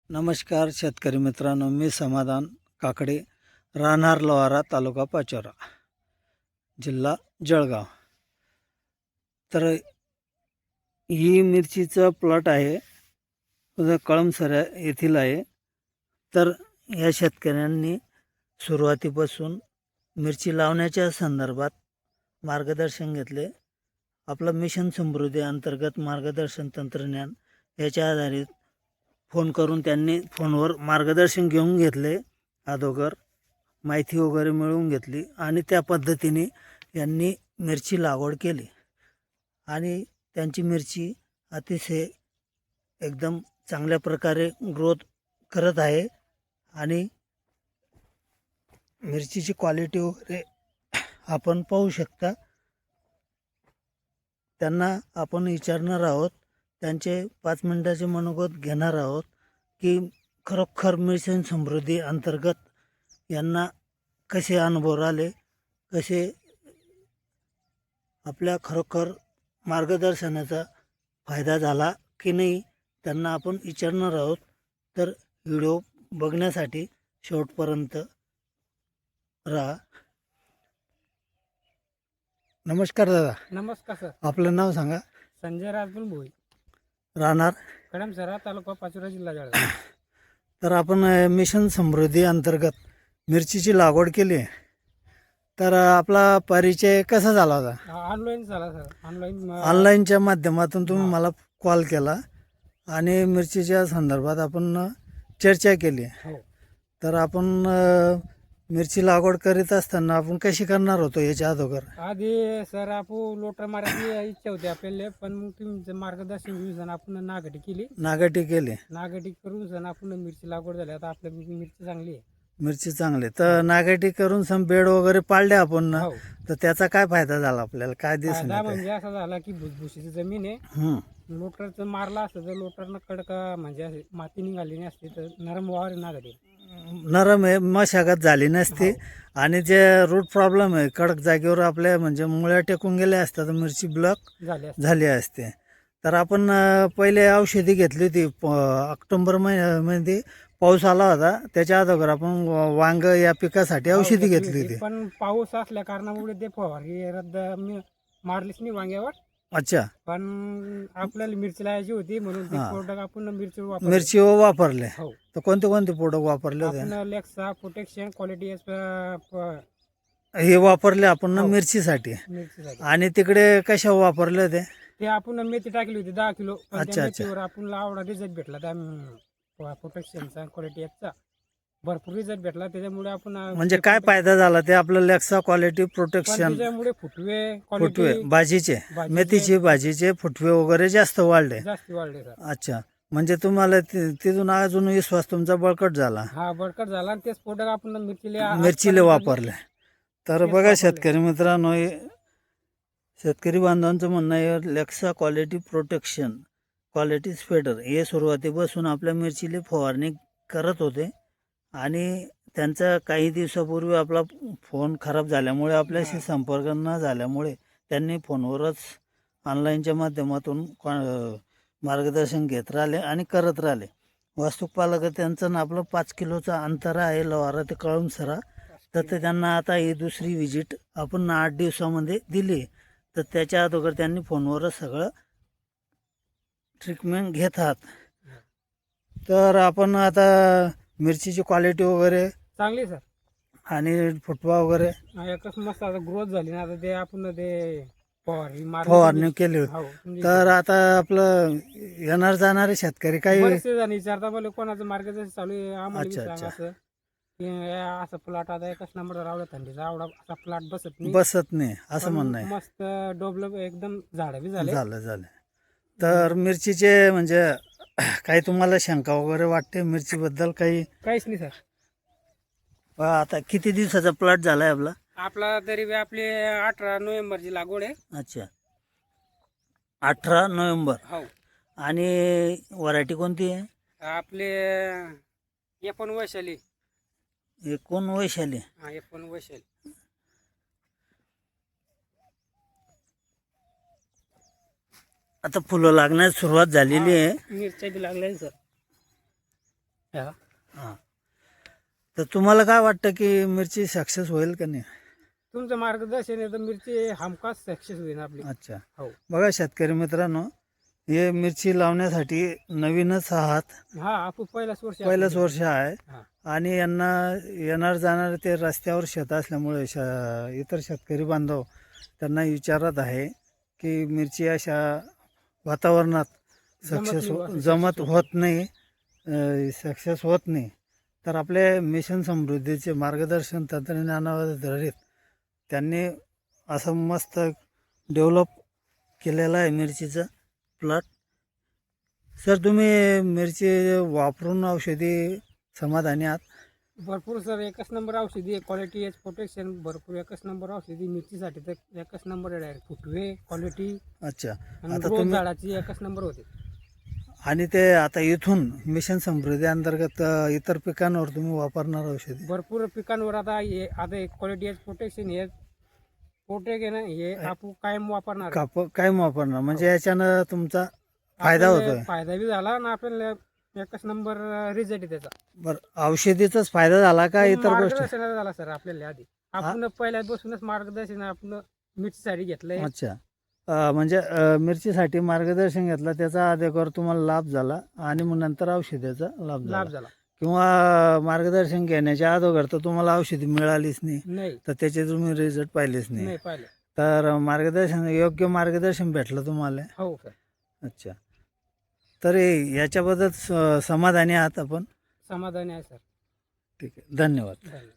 नमस्कार शेतकरी मित्रांनो, मी समाधान काकडे, राहणार लोहारा, तालुका पाचोरा, जिल्हा जळगाव. तर ही मिरचीचा प्लॉट आहे, कळमसरा येथील आहे. तर या शेतकऱ्यांनी सुरुवातीपासून मिरची लावण्याच्या संदर्भात मार्गदर्शन घेतले. आपलं मिशन समृद्धी अंतर्गत मार्गदर्शन तंत्रज्ञान याच्या आधारित फोन करून त्यांनी फोनवर मार्गदर्शन घेऊन घेतले, अगोदर माहिती वगैरे मिळवून घेतली आणि त्या पद्धतीने यांनी मिरची लागवड केली आणि त्यांची मिरची अतिशय एकदम चांगल्या प्रकारे ग्रोथ करत आहे. आणि मिरचीची क्वालिटी वगैरे आपण पाहू शकता. त्यांना आपण विचारणार आहोत, त्यांचे 5 मिनिटाचे मनोगत घेणार आहोत की खरोखर मिशन समृद्धी अंतर्गत यांना कसे अनुभव आले, कसे आपल्या खरोखर मार्गदर्शनाचा फायदा झाला की नाही, त्यांना आपण विचारणार आहोत. तर व्हिडिओ बघण्यासाठी शेवटपर्यंत राहा. नमस्कार दादा. नमस्कार सर. आपलं नाव सांगा. संजय राजपूत भोई, राहणार कळमसरा, तालुका पाचोरा, जिल्हा जळगाव. तर आपण मिशन समृद्धी अंतर्गत मिरचीची लागवड केली आहे. तर आपला परिचय कसा झाला होता? ऑनलाईन झाला सर. ऑनलाईनच्या माध्यमातून तुम्ही मला कॉल केला आणि मिरचीच्या संदर्भात आपण चर्चा केली. हो. तर आपण मिरची लागवड करीत असताना आपण कशी करणार होतो याच्या अगोदर? आधी सर आपण लोटर मारायची इच्छा होती आपल्याला, पण मग तुमचं मार्गदर्शन घेऊन सण आपण नागटी केली. नागटी केली. नागटी करून सण आपण मिरची लागवड झाली. आता आपल्या मिरची चांगली आहे. मिरची चांगली. तर नागटी करून सम बेड वगैरे पाळले आपण ना, हो. तर त्याचा काय फायदा झाला आपल्याला? काय दिसून फायदा येतंय? म्हणजे असा झाला की भुसभुशीची जमीन आहे. लोटरचं मारला असतं तर लोटरनं कडक म्हणजे असे माती निघाली नाही असते, तर नरम वावर नागटी नरम आहे, मशागत झाली नसते. आणि जे रूट प्रॉब्लेम आहे, कडक जागेवर आपल्या म्हणजे मुळ्या टेकून गेल्या असतात तर मिरची ब्लॉक झाली असते. तर आपण पहिले औषधी घेतली होती. ऑक्टोबर महिन्यामध्ये पाऊस आला होता, त्याच्या अगोदर आपण वांग या पिकासाठी औषधी घेतली होती. पण पाऊस असल्या कारणामुळे ते फवारणी रद्द मारलीच नाही वांग्यावर. अच्छा. पण आपल्याला मिरची लावायची होती म्हणून ते प्रोडक्ट आपण मिरची वापरले. हो. तर कोणते कोणते प्रोडक्ट वापरले होते? आपण लेक्सा, प्रोटेक्शन, क्वालिटी हे वापरले आपण मिरचीसाठी. मिरचीसाठी. आणि तिकडे कशा वापरले होते? ते आपण मेथी टाकली होती 10 किलो. पण अच्छा, त्या अच्छा. मेथीवर आपण आवडा रिझल्ट भेटला त्या प्रोटेक्शनचा, क्वालिटी चा भरपूर रिझल्ट भेटला. त्याच्यामुळे आपण म्हणजे काय फायदा झाला ते आपलं लेक्सा क्वालिटी पण प्रोटेक्शन? त्याच्यामुळे फुटवे, फुटवे, क्वालिटी भाजीचे, मेथीचे, भाजीचे फुटवे वगैरे जास्त वाढले. जास्त वाढले सर. अच्छा. म्हणजे तुम्हाला तिथून अजून विश्वास तुमचा बळकट झाला. हा बळकट झाला आणि तेच प्रोडक्ट आपण मिरचीला वापरले. तर बघा शेतकरी मित्रांनो, शेतकरी बांधवांचं म्हणणं आहे लेक्सा क्वालिटी प्रोटेक्शन, क्वालिटी स्प्रेडर हे सुरुवातीपासून आपल्या मिरचीला फवारणी करत होते. आणि त्यांचा काही दिवसापूर्वी आपला फोन खराब झाल्यामुळे आपल्याशी संपर्क न झाल्यामुळे त्यांनी फोनवरच ऑनलाईनच्या माध्यमातून मार्गदर्शन घेत राहिले आणि करत राहिले. वास्तूक पालक त्यांचं ना आपलं 5 किलोचं अंतर आहे लोहारा ते कळमसरा. तर ते त्यांना आता ही दुसरी विजिट आपण 8 दिवसामध्ये दिली. तर त्याच्या अगोदर त्यांनी फोनवरच सगळं ट्रीटमेंट घेतात. तर आपण आता मिरचीची क्वालिटी वगैरे चांगली सर आणि फुटवा वगैरे एकच मस्त आता ग्रोथ झाली ना. आता ते आपण ते फवारणी केली होती. तर आता आपलं येणार जाणारे शेतकरी काही बरेचसे जण विचारता बोले कोणाचं मार्गदर्शन चालू आहे आम्हाला अच्छा, सांगा अच्छा. असं की असं प्लॉट आता एकच नंबर आवडा थंडीचा आवडा असा प्लॉट बसत नाही. बसत नाही असं पण म्हणणं आहे. मस्त डेव्हलप एकदम झाडं बी झाले. झालं. तर मिरचीचे म्हणजे काही तुम्हाला शंका वगैरे वाटते मिरचीबद्दल? काहीच नाही सर. आता किती दिवसाचा प्लॉट झालाय आपला? आपला तरी बी आपली 18 नोव्हेंबरची लागवड आहे. अच्छा, 18 नोव्हेंबर. हो. आणि व्हरायटी कोणती आहे आपले 1 वैशाली. 1 वैशाली. हा 1 वैशाली. आता फुलं लागण्यास सुरुवात झालेली आहे. मिरच्या बी लागल्या सर. हा. हां. तर तुम्हाला काय वाटतं की मिरची सक्सेस होईल का नाही? तुमचं मार्गदर्शन आहे तर मिरची हमखास सक्सेस होईल आपली. अच्छा. हो. बघा शेतकरी मित्रांनो, हे मिरची लावण्यासाठी नवीनच आहात, हा आपण पहिलाच वर्ष पहिलंच वर्ष आहे हा. आणि यांना येणार जाणार ते रस्त्यावर शेत असल्यामुळे इतर शेतकरी बांधव त्यांना विचारत आहे की मिरची अशा वातावरणात जमत होत नाही, सक्सेस होत नाही. तर आपले मिशन समृद्धीचे मार्गदर्शन तंत्रज्ञानावर आधारित त्यांनी असं मस्त डेव्हलप केलेलं आहे मिरचीचं प्लॉट. सर तुम्ही मिरची वापरून औषधी समाधानी आहात? भरपूर सर एकच नंबर औषधी आहे. क्वालिटी एज प्रोटेक्शन भरपूर एकच नंबर औषधी मिरचीसाठी तर एकच नंबर आहे. डायरेक्ट फुटवे क्वालिटी अच्छा. आणि आता ग्रोथ तुम्ही झाडाची एकच नंबर होते. आणि ते आता इथून मिशन समृद्धी अंतर्गत इतर पिकांवर तुम्ही वापरणार औषधी? भरपूर पिकांवर आता क्वालिटी एज प्रोटेक्शन हे प्रोटेक्ट आहे ना, हे आपण कायम वापरणार आहे. काय वापरणार म्हणजे याच्यानं तुमचा फायदा आपल्याला होतोय? फायदा बी झाला आणि आपल्याला एकच नंबर रिझल्ट आहे त्याचा. बरं, औषधीचाच फायदा झाला का इतर गोष्टी? मार्गदर्शन झाला सर आपल्याला आधी. आपण पहिल्यापासूनच मार्गदर्शन आपण मिरचीसाठी घेतलंय. अच्छा. म्हणजे मिरचीसाठी मार्गदर्शन घेतलं, त्याचा अगोदर तुम्हाला लाभ झाला आणि मग नंतर औषधाचा लाभ लाभ झाला. झाला किंवा मार्गदर्शन घेण्याच्या अगोदर तर तुम्हाला औषधी मिळालीच नाही, नाही तर त्याचे तुम्ही रिझल्ट पाहिलेच नाही. नाही पाहिलं. तर योग्य मार्गदर्शन भेटलं तुम्हाला? हो सर. अच्छा. तर याच्याबद्दल समाधानी आहात आपण? समाधानी आहे सर. ठीक आहे, धन्यवाद. धन्यवाद.